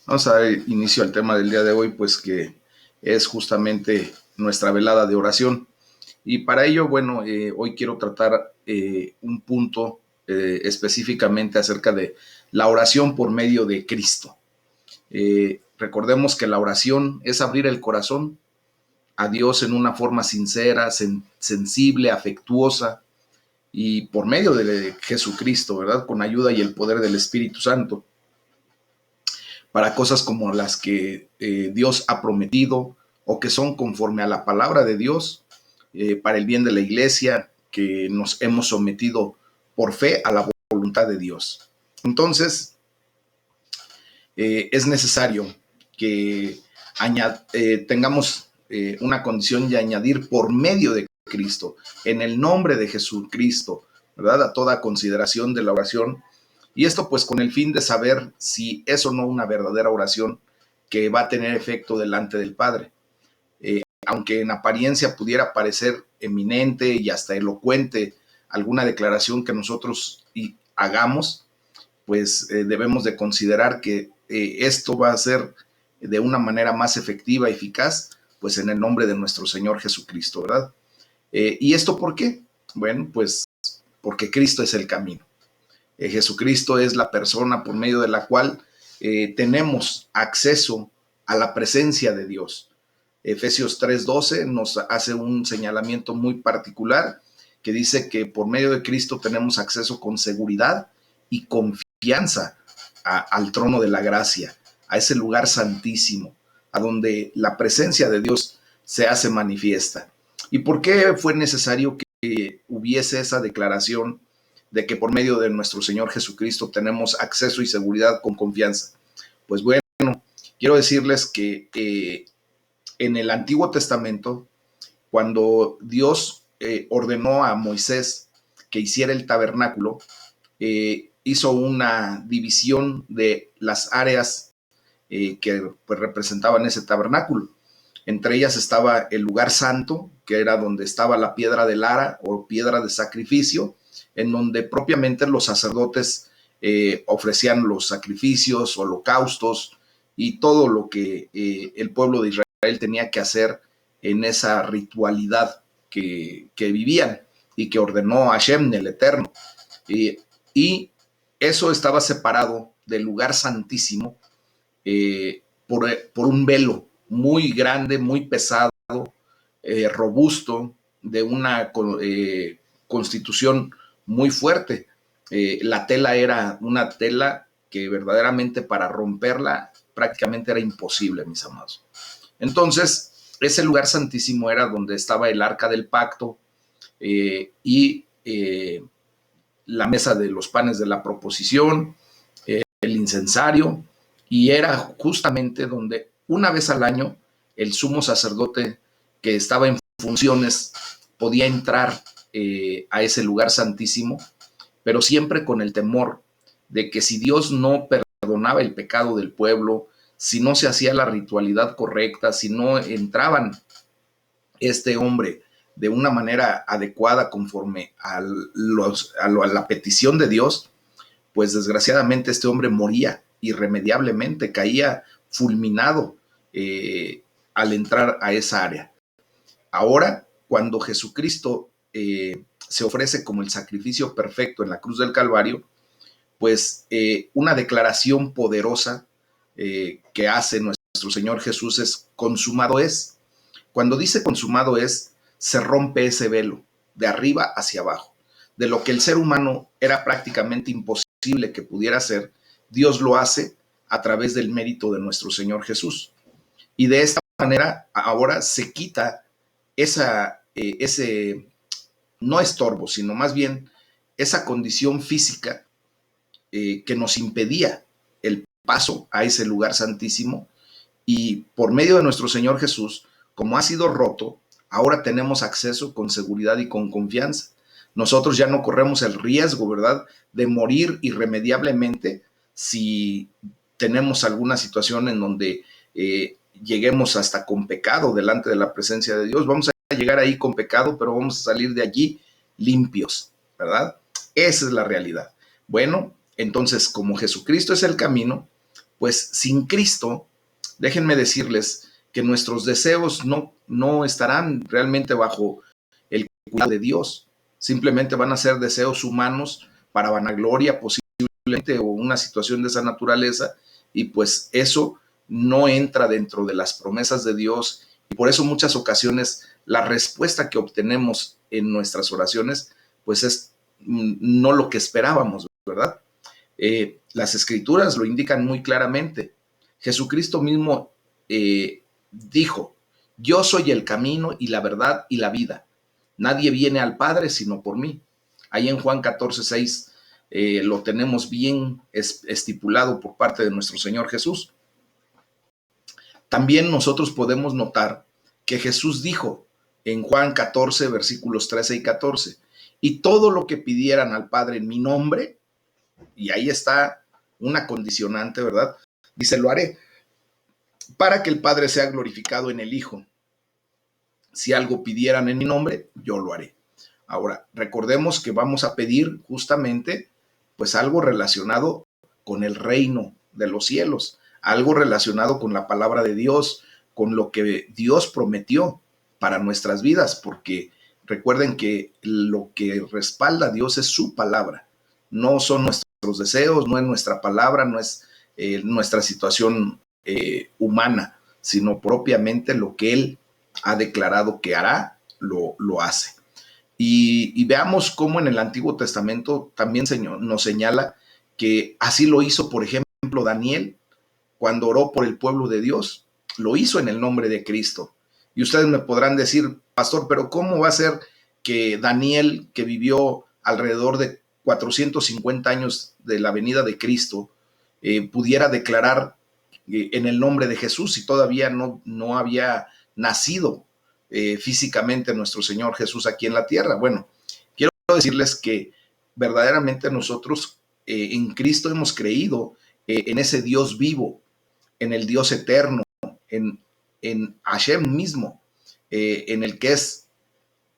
Vamos a dar inicio al tema del día de hoy, pues que es justamente nuestra velada de oración. Y para ello, bueno, hoy quiero tratar un punto específicamente acerca de la oración por medio de Cristo. Recordemos que la oración es abrir el corazón a Dios en una forma sincera, sensible, afectuosa y por medio de Jesucristo, ¿verdad? Con ayuda y el poder del Espíritu Santo, para cosas como las que Dios ha prometido o que son conforme a la palabra de Dios, para el bien de la iglesia, que nos hemos sometido por fe a la voluntad de Dios. Entonces, es necesario que tengamos una condición de añadir por medio de Cristo, en el nombre de Jesucristo, ¿verdad? A toda consideración de la oración. Y esto pues con el fin de saber si es o no una verdadera oración que va a tener efecto delante del Padre. Aunque en apariencia pudiera parecer eminente y hasta elocuente alguna declaración que nosotros hagamos, pues debemos de considerar que esto va a ser de una manera más efectiva, eficaz, pues en el nombre de nuestro Señor Jesucristo, ¿verdad? ¿Y esto por qué? Bueno, pues porque Cristo es el camino. Jesucristo es la persona por medio de la cual tenemos acceso a la presencia de Dios. Efesios 3:12 nos hace un señalamiento muy particular que dice que por medio de Cristo tenemos acceso con seguridad y confianza al trono de la gracia, a ese lugar santísimo, a donde la presencia de Dios se hace manifiesta. ¿Y por qué fue necesario que hubiese esa declaración de que por medio de nuestro Señor Jesucristo tenemos acceso y seguridad con confianza? Pues bueno, quiero decirles que en el Antiguo Testamento, cuando Dios ordenó a Moisés que hiciera el tabernáculo, hizo una división de las áreas que pues, representaban ese tabernáculo. Entre ellas estaba el lugar santo, que era donde estaba la piedra del ara o piedra de sacrificio, en donde propiamente los sacerdotes ofrecían los sacrificios, holocaustos y todo lo que el pueblo de Israel tenía que hacer en esa ritualidad que vivían y que ordenó Hashem, el Eterno. Y eso estaba separado del lugar santísimo por un velo muy grande, muy pesado, robusto, de una constitución muy fuerte. La tela era una tela que verdaderamente para romperla prácticamente era imposible, mis amados. Entonces, ese lugar santísimo era donde estaba el arca del pacto y la mesa de los panes de la proposición, el incensario, y era justamente donde una vez al año el sumo sacerdote que estaba en funciones podía entrar a ese lugar santísimo, pero siempre con el temor de que si Dios no perdonaba el pecado del pueblo, si no se hacía la ritualidad correcta, si no entraban este hombre de una manera adecuada conforme a la petición de Dios, pues desgraciadamente este hombre moría irremediablemente, caía fulminado al entrar a esa área. Ahora, cuando Jesucristo se ofrece como el sacrificio perfecto en la cruz del Calvario, pues una declaración poderosa que hace nuestro Señor Jesús es: consumado es. Cuando dice consumado es, se rompe ese velo de arriba hacia abajo. De lo que el ser humano era prácticamente imposible que pudiera hacer, Dios lo hace a través del mérito de nuestro Señor Jesús. Y de esta manera ahora se quita ese, no estorbo, sino más bien esa condición física que nos impedía el paso a ese lugar santísimo, y por medio de nuestro Señor Jesús, como ha sido roto, ahora tenemos acceso con seguridad y con confianza. Nosotros ya no corremos el riesgo, ¿verdad?, de morir irremediablemente si tenemos alguna situación en donde lleguemos hasta con pecado delante de la presencia de Dios. Vamos a llegar ahí con pecado, pero vamos a salir de allí limpios, ¿verdad? Esa es la realidad. Bueno, entonces, como Jesucristo es el camino, pues sin Cristo, déjenme decirles que nuestros deseos no estarán realmente bajo el cuidado de Dios. Simplemente van a ser deseos humanos para vanagloria posiblemente o una situación de esa naturaleza, y pues eso no entra dentro de las promesas de Dios, y por eso muchas ocasiones la respuesta que obtenemos en nuestras oraciones pues es no lo que esperábamos, ¿verdad? Las escrituras lo indican muy claramente. Jesucristo mismo dijo: yo soy el camino y la verdad y la vida. Nadie viene al Padre sino por mí. Ahí en Juan 14:6 lo tenemos bien estipulado por parte de nuestro Señor Jesús. También nosotros podemos notar que Jesús dijo en Juan 14, versículos 13 y 14, y todo lo que pidieran al Padre en mi nombre, y ahí está una condicionante, ¿verdad? Dice: lo haré, para que el Padre sea glorificado en el Hijo. Si algo pidieran en mi nombre, yo lo haré. Ahora, recordemos que vamos a pedir justamente pues algo relacionado con el reino de los cielos, algo relacionado con la palabra de Dios, con lo que Dios prometió para nuestras vidas, porque recuerden que lo que respalda a Dios es su palabra, no son nuestros deseos, no es nuestra palabra, no es nuestra situación humana, sino propiamente lo que Él ha declarado que hará, lo hace. Y veamos cómo en el Antiguo Testamento también nos señala que así lo hizo, por ejemplo, Daniel, cuando oró por el pueblo de Dios, lo hizo en el nombre de Cristo. Y ustedes me podrán decir: pastor, pero ¿cómo va a ser que Daniel, que vivió alrededor de 450 años de la venida de Cristo, pudiera declarar en el nombre de Jesús si todavía no había nacido físicamente nuestro Señor Jesús aquí en la tierra? Bueno, quiero decirles que verdaderamente nosotros en Cristo hemos creído en ese Dios vivo, en el Dios eterno, en Hashem mismo, en el que es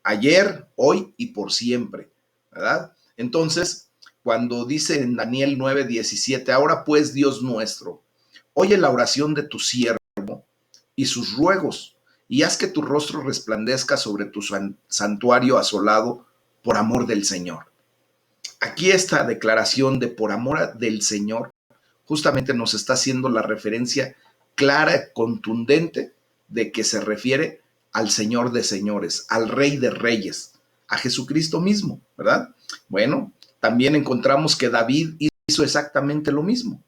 ayer, hoy y por siempre, ¿verdad? Entonces, cuando dice en Daniel 9:17, ahora pues, Dios nuestro, oye la oración de tu siervo y sus ruegos, y haz que tu rostro resplandezca sobre tu santuario asolado por amor del Señor. Aquí esta declaración de por amor del Señor justamente nos está haciendo la referencia clara, contundente, de que se refiere al Señor de señores, al Rey de reyes, a Jesucristo mismo, ¿verdad? Bueno, también encontramos que David hizo exactamente lo mismo.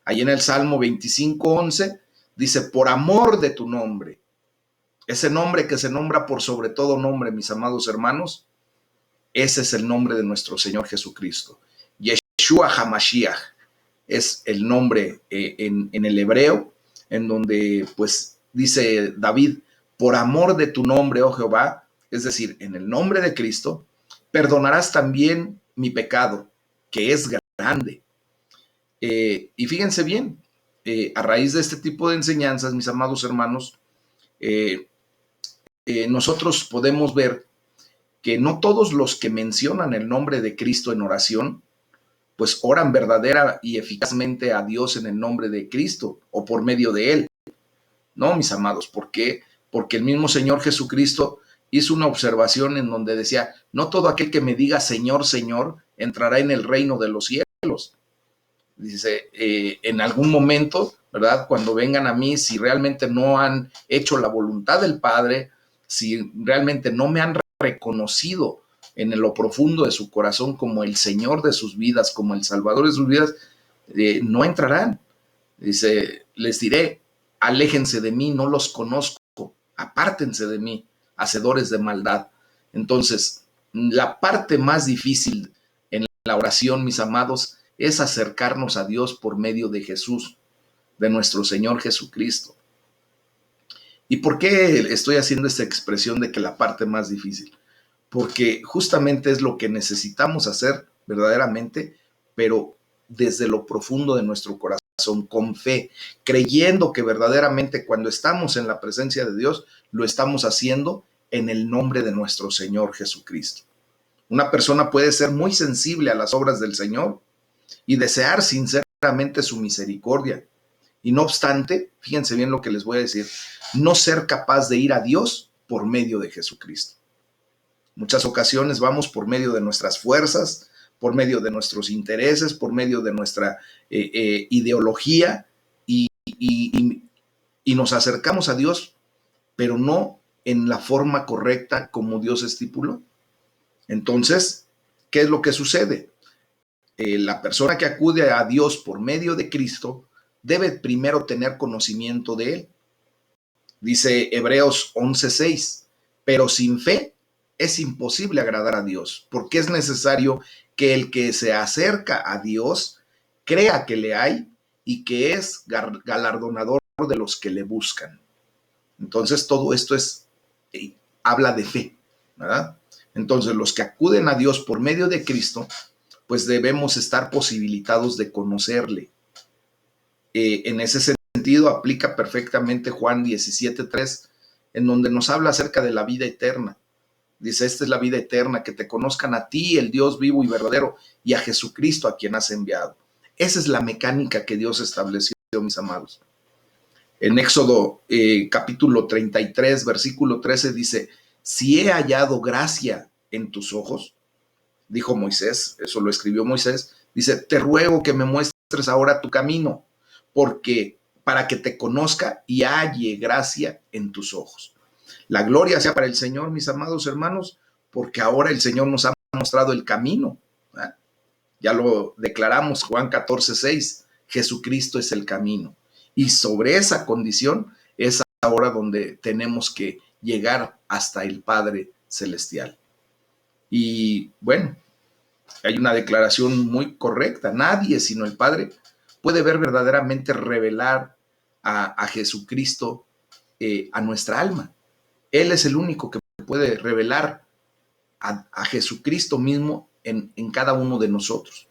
Ahí en el Salmo 25:11 dice: por amor de tu nombre, ese nombre que se nombra por sobre todo nombre, mis amados hermanos, ese es el nombre de nuestro Señor Jesucristo. Yeshua HaMashiach es el nombre en el hebreo, en donde pues dice David: por amor de tu nombre, oh Jehová, es decir, en el nombre de Cristo, perdonarás también mi pecado, que es grande. Y fíjense bien, a raíz de este tipo de enseñanzas, mis amados hermanos, nosotros podemos ver que no todos los que mencionan el nombre de Cristo en oración, pues oran verdadera y eficazmente a Dios en el nombre de Cristo o por medio de Él. No, mis amados, ¿por qué? Porque el mismo Señor Jesucristo hizo una observación en donde decía: no todo aquel que me diga Señor, Señor, entrará en el reino de los cielos. Dice, en algún momento, ¿verdad? Cuando vengan a mí, si realmente no han hecho la voluntad del Padre, si realmente no me han reconocido en lo profundo de su corazón como el Señor de sus vidas, como el Salvador de sus vidas, no entrarán. Dice, les diré: aléjense de mí, no los conozco, apártense de mí, hacedores de maldad. Entonces, la parte más difícil en la oración, mis amados, es acercarnos a Dios por medio de Jesús, de nuestro Señor Jesucristo. ¿Y por qué estoy haciendo esta expresión de que la parte más difícil? Porque justamente es lo que necesitamos hacer verdaderamente, pero desde lo profundo de nuestro corazón, con fe, creyendo que verdaderamente cuando estamos en la presencia de Dios, lo estamos haciendo en el nombre de nuestro Señor Jesucristo. Una persona puede ser muy sensible a las obras del Señor y desear sinceramente su misericordia Y no obstante, fíjense bien lo que les voy a decir, no ser capaz de ir a Dios por medio de Jesucristo. Muchas ocasiones vamos por medio de nuestras fuerzas, por medio de nuestros intereses, por medio de nuestra ideología y nos acercamos a Dios, pero no en la forma correcta como Dios estipuló. Entonces, ¿qué es lo que sucede? La persona que acude a Dios por medio de Cristo debe primero tener conocimiento de Él. Dice Hebreos 11:6, pero sin fe es imposible agradar a Dios, porque es necesario que el que se acerca a Dios crea que le hay y que es galardonador de los que le buscan. Entonces todo esto habla de fe, ¿verdad? Entonces los que acuden a Dios por medio de Cristo, pues debemos estar posibilitados de conocerle. En ese sentido aplica perfectamente Juan 17:3, en donde nos habla acerca de la vida eterna. Dice, esta es la vida eterna, que te conozcan a ti, el Dios vivo y verdadero, y a Jesucristo a quien has enviado. Esa es la mecánica que Dios estableció, mis amados. En Éxodo capítulo 33, versículo 13 dice, si he hallado gracia en tus ojos, dijo Moisés, eso lo escribió Moisés, dice, te ruego que me muestres ahora tu camino, porque para que te conozca y halle gracia en tus ojos. La gloria sea para el Señor, mis amados hermanos, porque ahora el Señor nos ha mostrado el camino. ¿Verdad? Ya lo declaramos, Juan 14:6, Jesucristo es el camino. Y sobre esa condición es ahora donde tenemos que llegar hasta el Padre Celestial. Y bueno, hay una declaración muy correcta. Nadie sino el Padre puede ver verdaderamente revelar a Jesucristo a nuestra alma. Él es el único que puede revelar a Jesucristo mismo en cada uno de nosotros.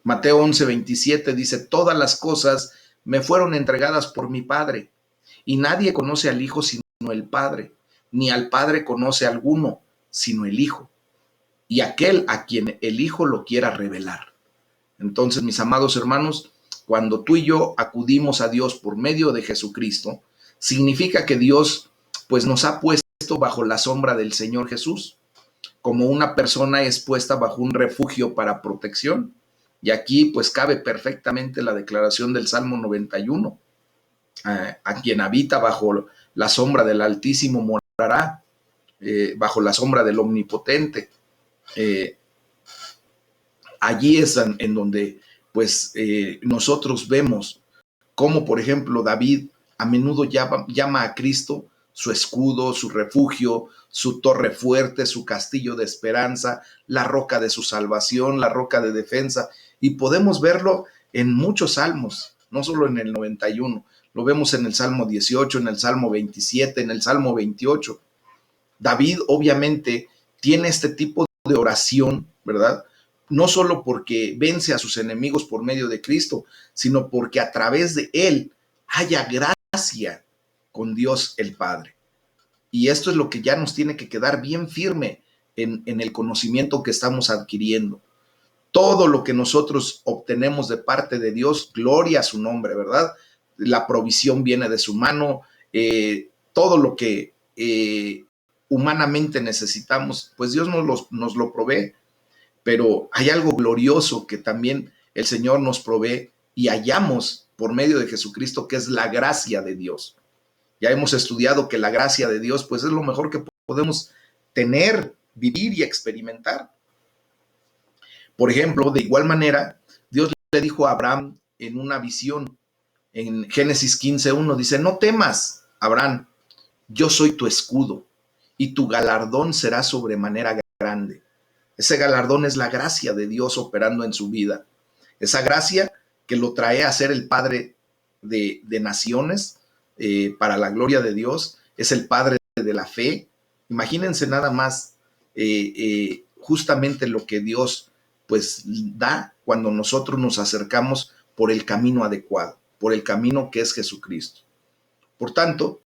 Mateo 11:27 dice, todas las cosas me fueron entregadas por mi Padre, y nadie conoce al Hijo sino el Padre, ni al Padre conoce a alguno sino el Hijo, y aquel a quien el Hijo lo quiera revelar. Entonces, mis amados hermanos, cuando tú y yo acudimos a Dios por medio de Jesucristo, significa que Dios pues nos ha puesto bajo la sombra del Señor Jesús, como una persona es puesta bajo un refugio para protección. Y aquí pues cabe perfectamente la declaración del Salmo 91. A quien habita bajo la sombra del Altísimo morará, bajo la sombra del Omnipotente. Allí es en donde pues nosotros vemos cómo, por ejemplo, David a menudo llama a Cristo su escudo, su refugio, su torre fuerte, su castillo de esperanza, la roca de su salvación, la roca de defensa. Y podemos verlo en muchos salmos, no solo en el 91. Lo vemos en el Salmo 18, en el Salmo 27, en el Salmo 28. David obviamente tiene este tipo de oración, ¿verdad? No solo porque vence a sus enemigos por medio de Cristo, sino porque a través de él haya gracia con Dios el Padre. Y esto es lo que ya nos tiene que quedar bien firme en el conocimiento que estamos adquiriendo. Todo lo que nosotros obtenemos de parte de Dios, gloria a su nombre, ¿verdad? La provisión viene de su mano, todo lo que humanamente necesitamos, pues Dios nos lo provee. Pero hay algo glorioso que también el Señor nos provee y hallamos por medio de Jesucristo, que es la gracia de Dios. Ya hemos estudiado que la gracia de Dios, pues es lo mejor que podemos tener, vivir y experimentar. Por ejemplo, de igual manera, Dios le dijo a Abraham en una visión, en Génesis 15:1, dice, no temas, Abraham, yo soy tu escudo y tu galardón será sobremanera grande. Ese galardón es la gracia de Dios operando en su vida. Esa gracia que lo trae a ser el Padre de naciones para la gloria de Dios. Es el Padre de la fe. Imagínense nada más justamente lo que Dios pues da cuando nosotros nos acercamos por el camino adecuado, por el camino que es Jesucristo. Por tanto,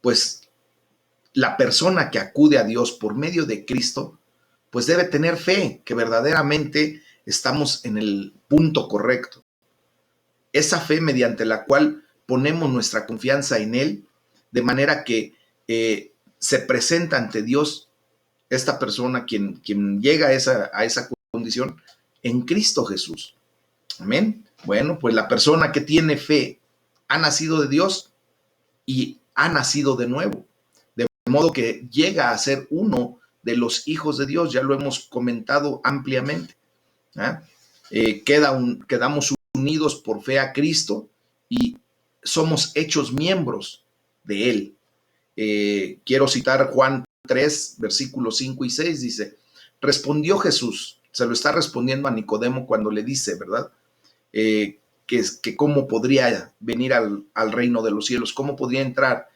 pues la persona que acude a Dios por medio de Cristo, pues debe tener fe que verdaderamente estamos en el punto correcto. Esa fe mediante la cual ponemos nuestra confianza en Él, de manera que se presenta ante Dios esta persona quien llega a esa condición en Cristo Jesús. Amén. Bueno, pues la persona que tiene fe ha nacido de Dios y ha nacido de nuevo, de modo que llega a ser uno de los hijos de Dios. Ya lo hemos comentado ampliamente. Quedamos unidos por fe a Cristo y somos hechos miembros de Él. Quiero citar Juan 3, versículos 5 y 6, dice, respondió Jesús, se lo está respondiendo a Nicodemo cuando le dice, ¿verdad? Que cómo podría venir al reino de los cielos, cómo podría entrar.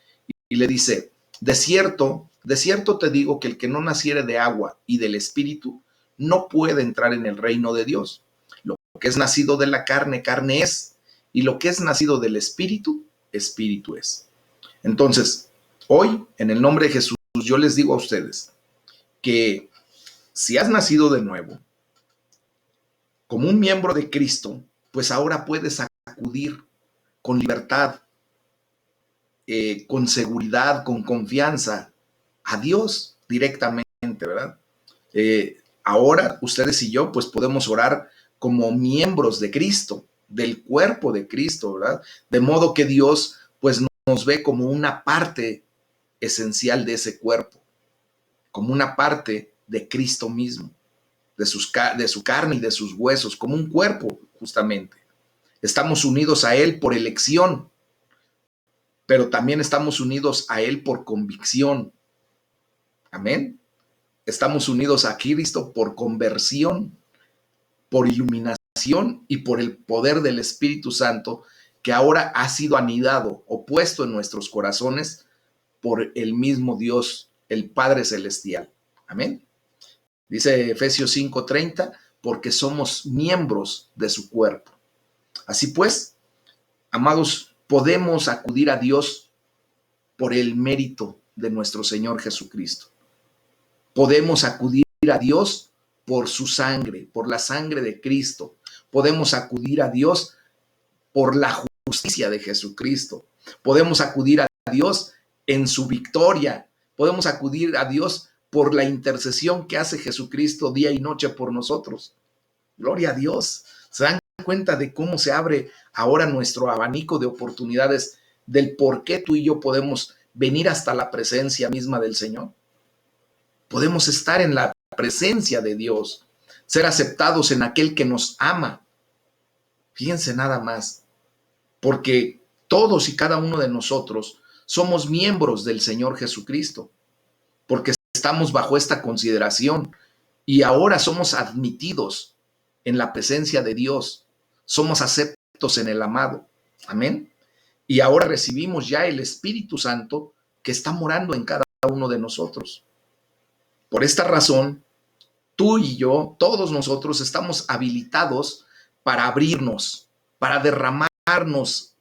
Y le dice, de cierto te digo que el que no naciere de agua y del Espíritu no puede entrar en el reino de Dios. Lo que es nacido de la carne, carne es, y lo que es nacido del Espíritu, Espíritu es. Entonces, hoy, en el nombre de Jesús, yo les digo a ustedes que si has nacido de nuevo, como un miembro de Cristo, pues ahora puedes acudir con libertad, con seguridad, con confianza a Dios directamente, ¿verdad? Ahora ustedes y yo pues podemos orar como miembros de Cristo, del cuerpo de Cristo, ¿verdad? De modo que Dios pues nos ve como una parte esencial de ese cuerpo, como una parte de Cristo mismo, de su carne y de sus huesos, como un cuerpo justamente. Estamos unidos a Él por elección, pero también estamos unidos a Él por convicción. Amén. Estamos unidos a Cristo por conversión, por iluminación y por el poder del Espíritu Santo que ahora ha sido anidado o puesto en nuestros corazones por el mismo Dios, el Padre Celestial. Amén. Dice Efesios 5:30, porque somos miembros de su cuerpo. Así pues, amados, podemos acudir a Dios por el mérito de nuestro Señor Jesucristo. Podemos acudir a Dios por su sangre, por la sangre de Cristo. Podemos acudir a Dios por la justicia de Jesucristo. Podemos acudir a Dios en su victoria. Podemos acudir a Dios por la intercesión que hace Jesucristo día y noche por nosotros. Gloria a Dios. ¿Se dan cuenta de cómo se abre ahora nuestro abanico de oportunidades, del por qué tú y yo podemos venir hasta la presencia misma del Señor? Podemos estar en la presencia de Dios, ser aceptados en aquel que nos ama. Fíjense nada más, porque todos y cada uno de nosotros somos miembros del Señor Jesucristo, porque estamos bajo esta consideración y ahora somos admitidos en la presencia de Dios, somos aceptos en el amado. Amén. Y ahora recibimos ya el Espíritu Santo que está morando en cada uno de nosotros. Por esta razón, tú y yo, todos nosotros estamos habilitados para abrirnos, para derramarnos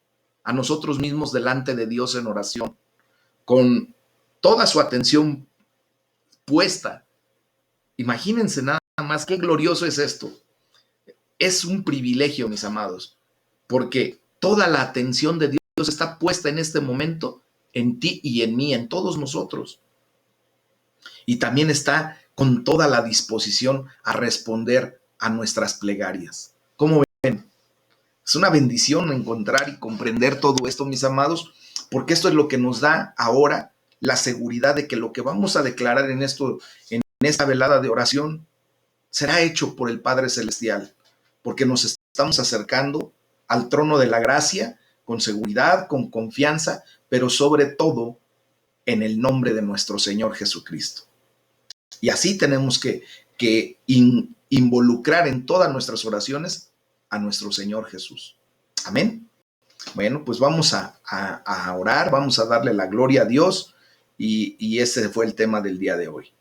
a nosotros mismos delante de Dios en oración, con toda su atención puesta. Imagínense nada más qué glorioso es esto. Es un privilegio, mis amados, porque toda la atención de Dios está puesta en este momento en ti y en mí, en todos nosotros. Y también está con toda la disposición a responder a nuestras plegarias. ¿Cómo ven? Es una bendición encontrar y comprender todo esto, mis amados, porque esto es lo que nos da ahora la seguridad de que lo que vamos a declarar en esta velada de oración será hecho por el Padre Celestial, porque nos estamos acercando al trono de la gracia con seguridad, con confianza, pero sobre todo en el nombre de nuestro Señor Jesucristo. Y así tenemos que involucrar en todas nuestras oraciones a nuestro Señor Jesús. Amén. Bueno, pues vamos a orar, vamos a darle la gloria a Dios y ese fue el tema del día de hoy.